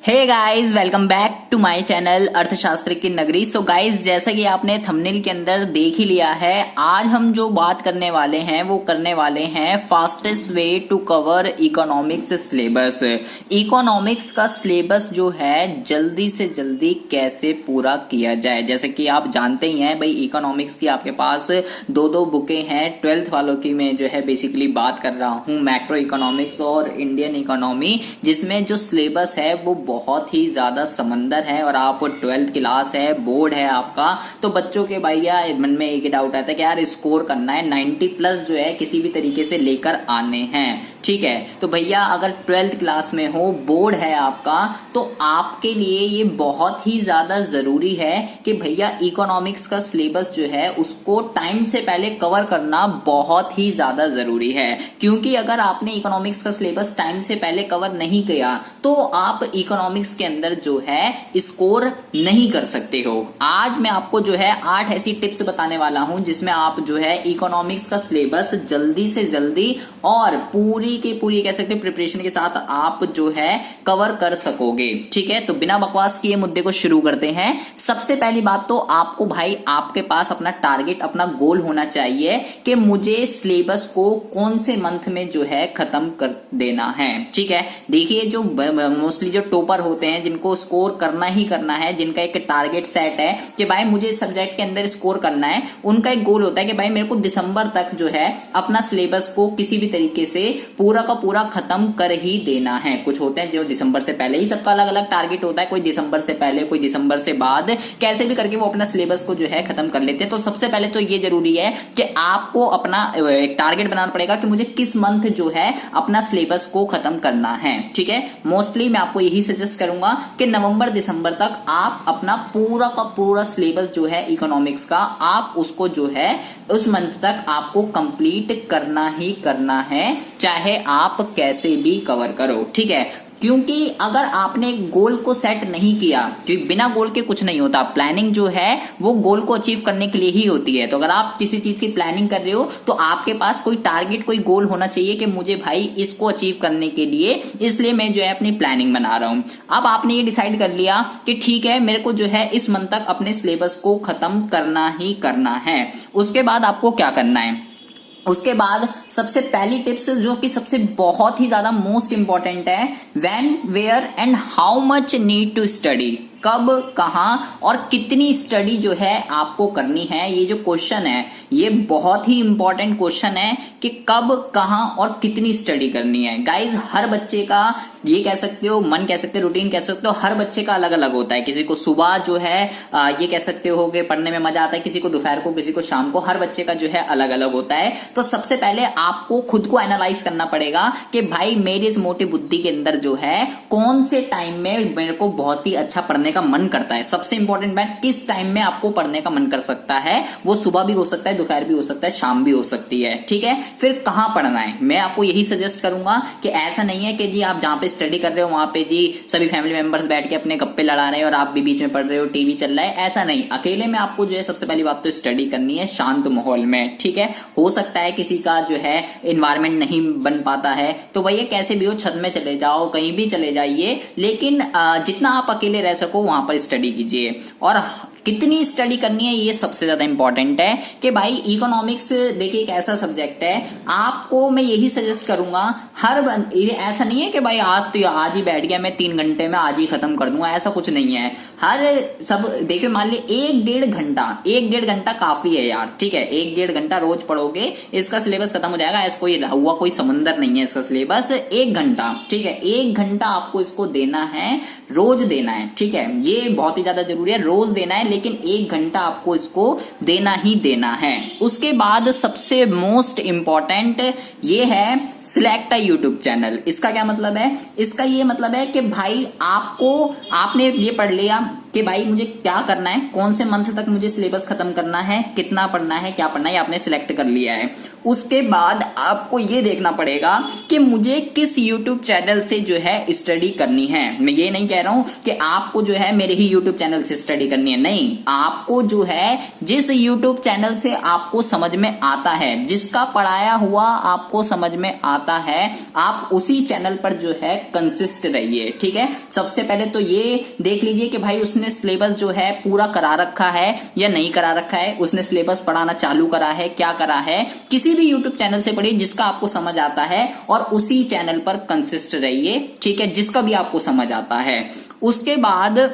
Hey guys, welcome back to my channel अर्थशास्त्र की नगरी। सो गाइस, जैसा कि आपने थंबनेल के अंदर देख ही लिया है, आज हम जो बात करने वाले हैं वो करने वाले हैं fastest way to cover economics syllabus. Economics का सिलेबस जो है जल्दी से जल्दी कैसे पूरा किया जाए। जैसे कि आप जानते ही हैं भाई, इकोनॉमिक्स की आपके पास दो दो बुकें हैं। 12th वालों की मैं जो है बेसिकली बात कर रहा हूँ, मैक्रो इकोनॉमिक्स और इंडियन इकोनॉमी, जिसमें जो सिलेबस है वो बहुत ही ज्यादा समंदर है। और आप 12th क्लास है, बोर्ड है आपका, तो बच्चों के भैया मन में एक ही डाउट आता है कि यार स्कोर करना है, 90 प्लस जो है किसी भी तरीके से लेकर आने हैं। ठीक है, तो भैया अगर 12th क्लास में हो, बोर्ड है आपका, तो आपके लिए ये बहुत ही ज्यादा जरूरी है कि भैया इकोनॉमिक्स का सिलेबस जो है उसको टाइम से पहले कवर करना बहुत ही ज्यादा जरूरी है। क्योंकि अगर आपने इकोनॉमिक्स का सिलेबस टाइम से पहले कवर नहीं किया तो आप इकोनॉमिक्स के अंदर जो है स्कोर नहीं कर सकते हो। आज मैं आपको जो है 8 ऐसी टिप्स बताने वाला हूं जिसमें आप जो है इकोनॉमिक्स का सिलेबस जल्दी से जल्दी और पूरी की पूरी कह सकते प्रिपरेशन के साथ आप जो है कवर कर सकोगे। ठीक है, तो बिना बकवास किए मुद्दे को शुरू करते हैं। सबसे पहली बात तो आपको भाई आपके पास अपना टारगेट, अपना गोल होना चाहिए कि मुझे सिलेबस को कौन से मंथ में जो है खत्म कर देना है। ठीक है, देखिए जो मोस्टली जो टॉपर होते हैं, जिनको स्कोर करना ही करना है, जिनका एक टारगेट सेट है कि भाई मुझे इस सब्जेक्ट के अंदर स्कोर करना है, उनका एक गोल होता है कि भाई मेरे को दिसंबर तक जो है अपना सिलेबस को किसी भी तरीके से पूरा का पूरा खत्म कर ही देना है। कुछ होते हैं जो दिसंबर से पहले ही, सबका अलग अलग टारगेट होता है, कोई दिसंबर से पहले, कोई दिसंबर से बाद, कैसे भी करके वो अपना सिलेबस को जो है खत्म कर लेते हैं। तो सबसे पहले तो ये जरूरी है कि आपको अपना एक टारगेट बनाना पड़ेगा कि मुझे किस मंथ जो है अपना सिलेबस को खत्म करना है। ठीक है, मोस्टली मैं आपको यही सजेस्ट करूंगा कि नवंबर दिसंबर तक आप अपना पूरा का पूरा सिलेबस जो है इकोनॉमिक्स का, आप उसको जो है उस मंथ तक आपको कंप्लीट करना ही करना है, चाहे आप कैसे भी कवर करो। ठीक है, क्योंकि अगर आपने गोल को सेट नहीं किया, क्योंकि बिना गोल के कुछ नहीं होता, प्लानिंग जो है वो गोल को अचीव करने के लिए ही होती है। तो अगर आप किसी चीज की प्लानिंग कर रहे हो तो आपके पास कोई टारगेट, कोई गोल होना चाहिए कि मुझे भाई इसको अचीव करने के लिए, इसलिए मैं जो है अपनी प्लानिंग बना रहा हूं। अब आपने ये डिसाइड कर लिया कि ठीक है मेरे को जो है इस मंथ तक अपने सिलेबस को खत्म करना ही करना है। उसके बाद आपको क्या करना है? उसके बाद सबसे पहली टिप्स जो कि सबसे बहुत ही ज्यादा मोस्ट इंपॉर्टेंट है, when, where and how much need to study. कब, कहां और कितनी स्टडी जो है आपको करनी है। ये जो क्वेश्चन है ये बहुत ही इंपॉर्टेंट क्वेश्चन है कि कब, कहां और कितनी स्टडी करनी है। गाइज, हर बच्चे का ये कह सकते हो, मन कह सकते हो, रूटीन कह सकते हो, हर बच्चे का अलग अलग होता है। किसी को सुबह जो है ये कह सकते हो कि पढ़ने में मजा आता है, किसी को दोपहर को, किसी को शाम को, हर बच्चे का जो है अलग अलग होता है। तो सबसे पहले आपको खुद को एनालाइज करना पड़ेगा कि भाई मेरी इस मोटी बुद्धि के अंदर जो है कौन से टाइम में मेरे को बहुत ही अच्छा पढ़ने का मन करता है। सबसे इंपॉर्टेंट बात, किस टाइम में आपको पढ़ने का मन कर सकता है। वो सुबह भी हो सकता है, दोपहर भी हो सकता है, शाम भी हो सकती है। ठीक है, फिर कहां पढ़ना है, मैं आपको यही सजेस्ट करूंगा कि ऐसा नहीं है कि जी आप जहां पे स्टडी कर रहे हो वहां पे जी सभी फैमिली मेंबर्स बैठ के अपने गप्पे लड़ा रहे हैं और आप भी बीच में पढ़ रहे हो, टीवी चल रहा है। ऐसा नहीं, अकेले में आपको जो है सबसे पहली बात तो स्टडी करनी है शांत माहौल में। ठीक है, हो सकता है किसी का जो है एनवायरमेंट नहीं बन पाता है, तो भैया कैसे भी हो छत में चले जाओ, कहीं भी चले जाइए, लेकिन जितना आप अकेले रह सको वहां पर स्टडी कीजिए। और कितनी स्टडी करनी है ये सबसे ज्यादा इंपॉर्टेंट है कि भाई इकोनॉमिक्स देखिए एक ऐसा सब्जेक्ट है, आपको मैं यही सजेस्ट करूंगा, ऐसा नहीं है कि भाई आज ही बैठ गया मैं 3 घंटे में आज ही खत्म कर दूंगा, ऐसा कुछ नहीं है। हर सब देखिए, मान ली 1-1.5 घंटा काफी है यार। ठीक है, 1-1.5 घंटा रोज पढ़ोगे इसका सिलेबस खत्म हो जाएगा। ऐसा कोई हुआ कोई समंदर नहीं है इसका सिलेबस, 1 घंटा। ठीक है, 1 घंटा आपको इसको देना है, रोज देना है। ठीक है, ये बहुत ही ज्यादा जरूरी है, रोज देना है, लेकिन 1 घंटा आपको इसको देना ही देना है। उसके बाद सबसे मोस्ट इंपॉर्टेंट ये है, सिलेक्ट अ यूट्यूब चैनल। इसका क्या मतलब है? इसका ये मतलब है कि भाई आपने ये पढ़ लिया कि भाई मुझे क्या करना है, कौन से मंथ तक मुझे सिलेबस खत्म करना है, कितना पढ़ना है, क्या पढ़ना है, ये आपने सिलेक्ट कर लिया है। उसके बाद आपको ये देखना पड़ेगा कि मुझे किस यूट्यूब चैनल से जो है स्टडी करनी है। मैं ये नहीं कह रहा हूं कि आपको जो है मेरे ही यूट्यूब चैनल से स्टडी करनी है, नहीं, आपको जो है जिस यूट्यूब चैनल से आपको समझ में आता है, जिसका पढ़ाया हुआ आपको समझ में आता है, आप उसी चैनल पर जो है कंसिस्ट रहिए। ठीक है, सबसे पहले तो ये देख लीजिए कि भाई उसने सिलेबस जो है पूरा करा रखा है या नहीं करा रखा है, उसने सिलेबस पढ़ाना चालू करा है, क्या करा है। किसी भी यूट्यूब चैनल से पढ़िए जिसका आपको समझ आता है और उसी चैनल पर कंसिस्ट रहिए। ठीक है, जिसका भी आपको समझ आता है। उसके बाद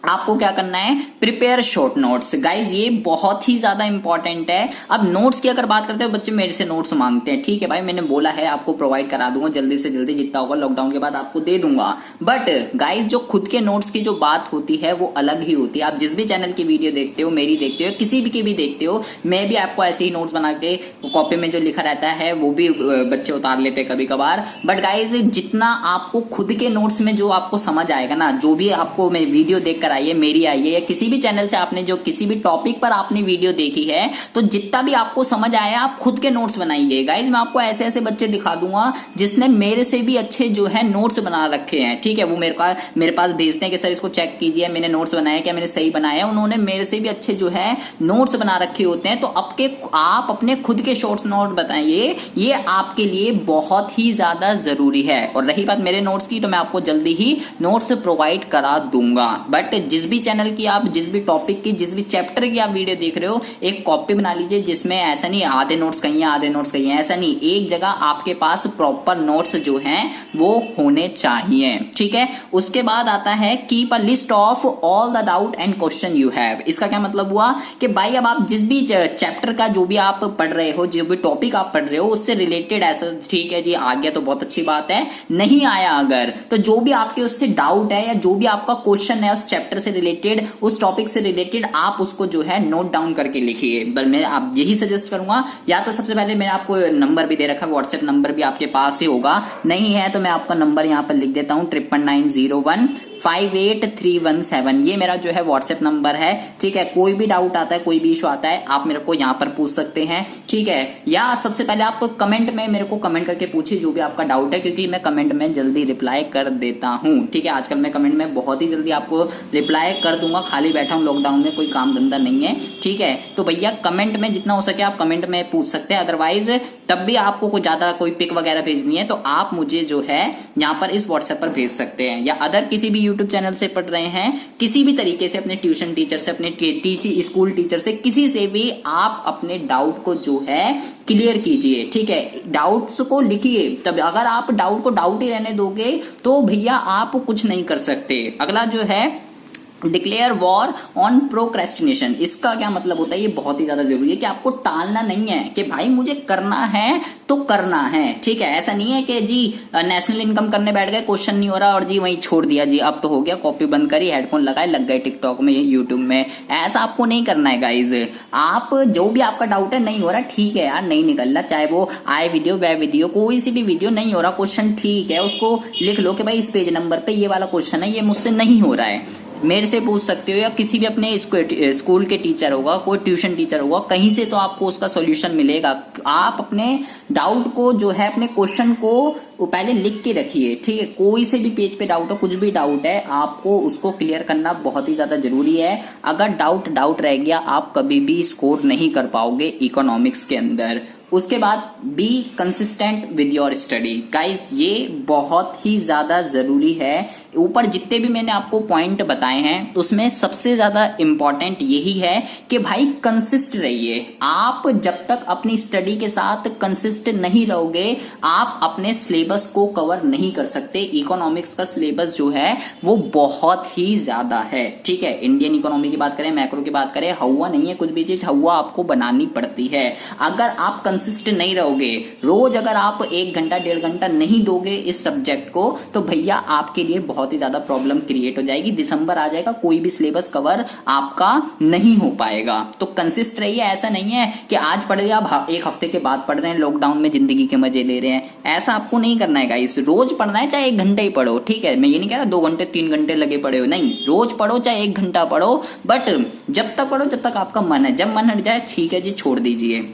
आपको क्या करना है, प्रिपेयर शॉर्ट नोट्स। गाइज ये बहुत ही ज्यादा इंपॉर्टेंट है। अब नोट्स की अगर बात करते हो, बच्चे मेरे से नोट्स मांगते हैं, ठीक है भाई, मैंने बोला है आपको प्रोवाइड करा दूंगा जल्दी से जल्दी, जितना होगा लॉकडाउन के बाद आपको दे दूंगा। बट गाइज जो खुद के नोट्स की जो बात होती है वो अलग ही होती है। आप जिस भी चैनल की वीडियो देखते हो, मेरी देखते हो, किसी भी की भी देखते हो, मैं भी आपको ऐसे ही नोट्स बना के कॉपी में जो लिखा रहता है वो भी बच्चे उतार लेते हैं कभी कभार। बट गाइज जितना आपको खुद के नोट्स में जो आपको समझ आएगा ना, जो भी आपको मैं वीडियो देख कर आइए, मेरी आइए, या किसी भी चैनल से आपने जो किसी भी टॉपिक पर आपने वीडियो देखी है, तो जितना भी आपको समझ आया आप खुद के नोट्स बनाइए। गाइज मैं आपको ऐसे ऐसे बच्चे दिखा दूंगा जिसने मेरे से भी अच्छे जो है नोट्स बना रखे हैं। ठीक है, वो मेरे पास भेजते हैं कि सर इसको चेक कीजिए, मैंने नोट्स बनाए, क्या मैंने सही बनाया है। उन्होंने मेरे से भी अच्छे जो है नोट्स बना रखे होते हैं। तो आप अपने खुद के शॉर्ट्स नोट बताइए, ये आपके लिए बहुत ही ज्यादा जरूरी है। और रही बात मेरे नोट्स की, तो मैं आपको जल्दी ही नोट्स प्रोवाइड करा दूंगा। बट जिस भी चैनल की आप, जिस भी टॉपिक की, जिस भी चैप्टर की आप वीडियो देख रहे हो, एक कॉपी बना लीजिए जिसमें ऐसा नहीं आधे नोट्स कहीं है आधे नोट्स कहीं है, ऐसा नहीं, एक जगह आपके पास प्रॉपर नोट्स जो हैं वो होने चाहिए। ठीक है, उसके बाद आता है keep a list of all the doubt and question you have. इसका क्या मतलब हुआ कि भाई अब आप जिस भी चैप्टर का जो भी आप पढ़ रहे हो, जो भी टॉपिक आप पढ़ रहे हो, उससे रिलेटेड ऐसा, ठीक है जी आ गया तो बहुत अच्छी बात है, नहीं आया अगर, तो जो भी आपके उससे डाउट है या जो भी आपका क्वेश्चन है उस चैप्टर से रिलेटेड, उस टॉपिक से रिलेटेड, आप उसको जो है नोट डाउन करके लिखिए। बस मैं आप यही सजेस्ट करूंगा। या तो सबसे पहले मैंने आपको नंबर भी दे रखा है, व्हाट्सएप नंबर भी आपके पास ही होगा, नहीं है तो मैं आपका नंबर यहां पर लिख देता हूं 9990158317। ये मेरा जो है व्हाट्सएप नंबर है। ठीक है, कोई भी डाउट आता है, कोई भी इशू आता है, आप मेरे को यहाँ पर पूछ सकते हैं। ठीक है, या सबसे पहले आप कमेंट में मेरे को कमेंट करके पूछिए जो भी आपका डाउट है, क्योंकि मैं कमेंट में जल्दी रिप्लाई कर देता हूँ। ठीक है, आजकल मैं कमेंट में बहुत ही जल्दी आपको रिप्लाई कर दूंगा, खाली बैठा हूँ लॉकडाउन में, कोई काम धंधा नहीं है। ठीक है, तो भैया कमेंट में जितना हो सके आप कमेंट में पूछ सकते हैं। अदरवाइज तब भी आपको कोई ज्यादा कोई पिक वगैरह भेजनी है तो आप मुझे जो है यहाँ पर इस व्हाट्सएप पर भेज सकते हैं। या अदर किसी भी यूट्यूब चैनल से पढ़ रहे हैं, किसी भी तरीके से, अपने ट्यूशन टीचर से, अपने टीसी स्कूल टीचर से, किसी से भी आप अपने डाउट को जो है क्लियर कीजिए। ठीक है, डाउट्स को लिखिए, तब अगर आप डाउट को डाउट ही रहने दोगे तो भैया आप कुछ नहीं कर सकते। अगला जो है डिक्लेयर वॉर ऑन प्रोक्रेस्टिनेशन। इसका क्या मतलब होता है, ये बहुत ही ज्यादा जरूरी है कि आपको टालना नहीं है कि भाई मुझे करना है तो करना है। ठीक है, ऐसा नहीं है कि जी नेशनल इनकम करने बैठ गए, क्वेश्चन नहीं हो रहा और जी वहीं छोड़ दिया, जी अब तो हो गया, कॉपी बंद करी, हेडफोन लगाए, लग गए टिकटॉक में, यूट्यूब में। ऐसा आपको नहीं करना है गाइज। आप जो भी आपका डाउट है, नहीं हो रहा, ठीक है यार, नहीं निकल रहा, चाहे वो आए वीडियो वे वीडियो, कोई सी भी वीडियो, नहीं हो रहा क्वेश्चन, ठीक है, उसको लिख लो कि भाई इस पेज नंबर पे ये वाला क्वेश्चन है, ये मुझसे नहीं हो रहा है, मेरे से पूछ सकते हो, या किसी भी अपने स्कूल के टीचर होगा, कोई ट्यूशन टीचर होगा, कहीं से तो आपको उसका सॉल्यूशन मिलेगा। आप अपने डाउट को जो है, अपने क्वेश्चन को वो पहले लिख के रखिए। ठीक है, कोई से भी पेज पे डाउट हो, कुछ भी डाउट है, आपको उसको क्लियर करना बहुत ही ज्यादा जरूरी है। अगर डाउट रह गया, आप कभी भी स्कोर नहीं कर पाओगे इकोनॉमिक्स के अंदर। उसके बाद be consistent with your study. Guys ये बहुत ही ज्यादा जरूरी है। ऊपर जितने भी मैंने आपको पॉइंट बताए हैं उसमें सबसे ज्यादा इंपॉर्टेंट यही है कि भाई कंसिस्ट रहिए। आप जब तक अपनी स्टडी के साथ कंसिस्ट नहीं रहोगे, आप अपने सिलेबस को कवर नहीं कर सकते। इकोनॉमिक्स का सिलेबस जो है वो बहुत ही ज्यादा है। ठीक है, इंडियन इकोनॉमी की बात करें, मैक्रो की बात करें, हवा नहीं है कुछ भी चीज, हवा आपको बनानी पड़ती है। अगर आप कंसिस्ट नहीं रहोगे, रोज अगर आप 1 घंटा 1.5 घंटा नहीं दोगे इस सब्जेक्ट को, तो भैया आपके लिए बहुत बहुत ही ज्यादा प्रॉब्लम क्रिएट हो जाएगी। दिसंबर आ जाएगा, कोई भी सिलेबस कवर आपका नहीं हो पाएगा। तो कंसिस्ट रहिए, ऐसा नहीं है कि आज पढ़ लिया आप एक हफ्ते के बाद पढ़ रहे हैं, लॉकडाउन में जिंदगी के मजे ले रहे हैं। ऐसा आपको नहीं करना है गाइस। रोज पढ़ना है, चाहे 1 घंटे ही पढ़ो, ठीक है। मैं ये नहीं कह रहा 2 घंटे 3 घंटे लगे पढ़े हो, नहीं, रोज पढ़ो, चाहे 1 घंटा पढ़ो, बट जब तक पढ़ो जब तक आपका मन है। जब मन हट जाए ठीक है जी, छोड़ दीजिए।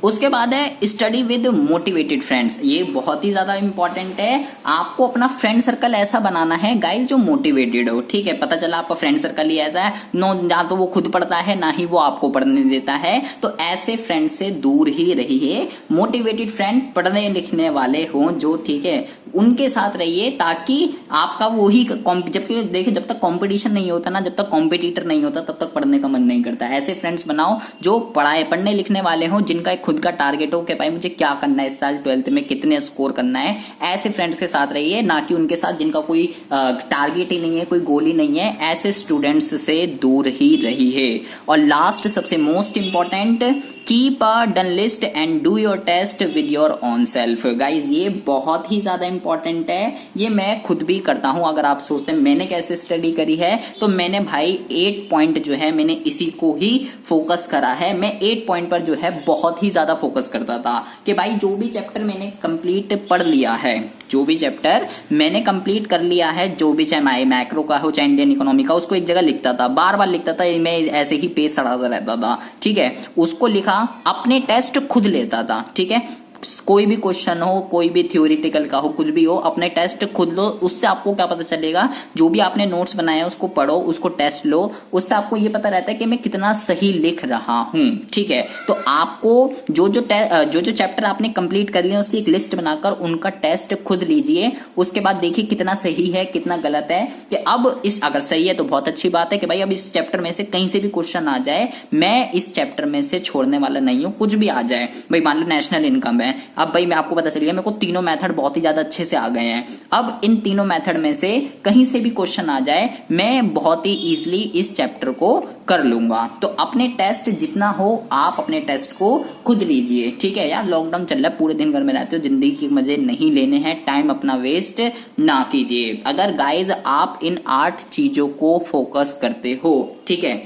उसके बाद है स्टडी विद मोटिवेटेड फ्रेंड्स। ये बहुत ही ज्यादा इंपॉर्टेंट है। आपको अपना फ्रेंड सर्कल ऐसा बनाना है गाइस जो मोटिवेटेड हो, ठीक है। पता चला आपका फ्रेंड सर्कल ही ऐसा है, ना तो वो खुद पढ़ता है ना ही वो आपको पढ़ने देता है, तो ऐसे फ्रेंड से दूर ही रहिए। मोटिवेटेड फ्रेंड पढ़ने लिखने वाले हों जो, ठीक है, उनके साथ रहिए, ताकि आपका वही जबकि देखिए जब तक कंपटीशन नहीं होता ना, जब तक कॉम्पिटिटर नहीं होता तब तक पढ़ने का मन नहीं करता। ऐसे फ्रेंड्स बनाओ जो पढ़ने लिखने वाले हों, जिनका खुद का टारगेट हो कि भाई मुझे क्या करना है इस साल 12th में, कितने स्कोर करना है। ऐसे फ्रेंड्स के साथ रहिए, ना कि उनके साथ जिनका कोई टारगेट ही नहीं है, कोई गोल ही नहीं है। ऐसे स्टूडेंट्स से दूर ही रहिए। और लास्ट सबसे most important, keep a done list and do your test with your own self. Guys ये बहुत ही ज्यादा इंपॉर्टेंट है, ये मैं खुद भी करता हूं। अगर आप सोचते हैं मैंने कैसे स्टडी करी है, तो मैंने भाई 8 पॉइंट जो है मैंने इसी को ही फोकस करा है। मैं 8 पॉइंट पर जो है बहुत ही ज्यादा फोकस करता था कि भाई जो भी चैप्टर मैंने कंप्लीट पढ़ लिया है, जो भी चैप्टर मैंने कंप्लीट कर लिया है, जो भी चाहे मैक्रो का हो चाहे इंडियन इकोनॉमी का, उसको एक जगह लिखता था, बार बार लिखता था, मैं ऐसे ही पेज सड़ाता रहता था, ठीक है। उसको लिखा, अपने टेस्ट खुद लेता था, ठीक है। कोई भी क्वेश्चन हो, कोई भी थ्योरेटिकल का हो, कुछ भी हो, अपने टेस्ट खुद लो। उससे आपको क्या पता चलेगा, जो भी आपने नोट्स बनाया उसको पढ़ो, उसको टेस्ट लो, उससे आपको ये पता रहता है कि मैं कितना सही लिख रहा हूं, ठीक है। तो आपको जो चैप्टर आपने कंप्लीट कर लिया उसकी एक लिस्ट बनाकर उनका टेस्ट खुद लीजिए। उसके बाद देखिए कितना सही है कितना गलत है, कि अब इस अगर सही है तो बहुत अच्छी बात है कि भाई अब इस चैप्टर में से कहीं से भी क्वेश्चन आ जाए, मैं इस चैप्टर में से छोड़ने वाला नहीं हूं। कुछ भी आ जाए, भाई मान लो नेशनल इनकम है, अब भाई मैं आपको पता चल गया मेरे को तीनों मेथड बहुत ही ज्यादा अच्छे से आ गए हैं। अब इन तीनों मेथड में से कहीं से भी क्वेश्चन आ जाए, मैं बहुत ही इजीली इस चैप्टर को कर लूंगा। तो अपने टेस्ट जितना हो आप अपने टेस्ट को खुद लीजिए, ठीक है यार। लॉकडाउन चल रहा है, पूरे दिन घर में रहते हो, जिंदगी के मजे नहीं लेने हैं, टाइम अपना वेस्ट ना कीजिए। अगर गाइज आप इन 8 चीजों को फोकस करते हो, ठीक है,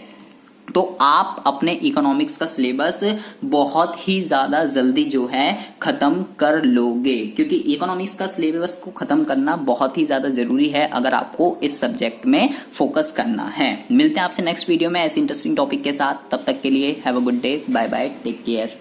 तो आप अपने इकोनॉमिक्स का सिलेबस बहुत ही ज्यादा जल्दी जो है खत्म कर लोगे, क्योंकि इकोनॉमिक्स का सिलेबस को खत्म करना बहुत ही ज्यादा जरूरी है अगर आपको इस सब्जेक्ट में फोकस करना है। मिलते हैं आपसे नेक्स्ट वीडियो में ऐसे इंटरेस्टिंग टॉपिक के साथ, तब तक के लिए have a good day, bye bye, take care.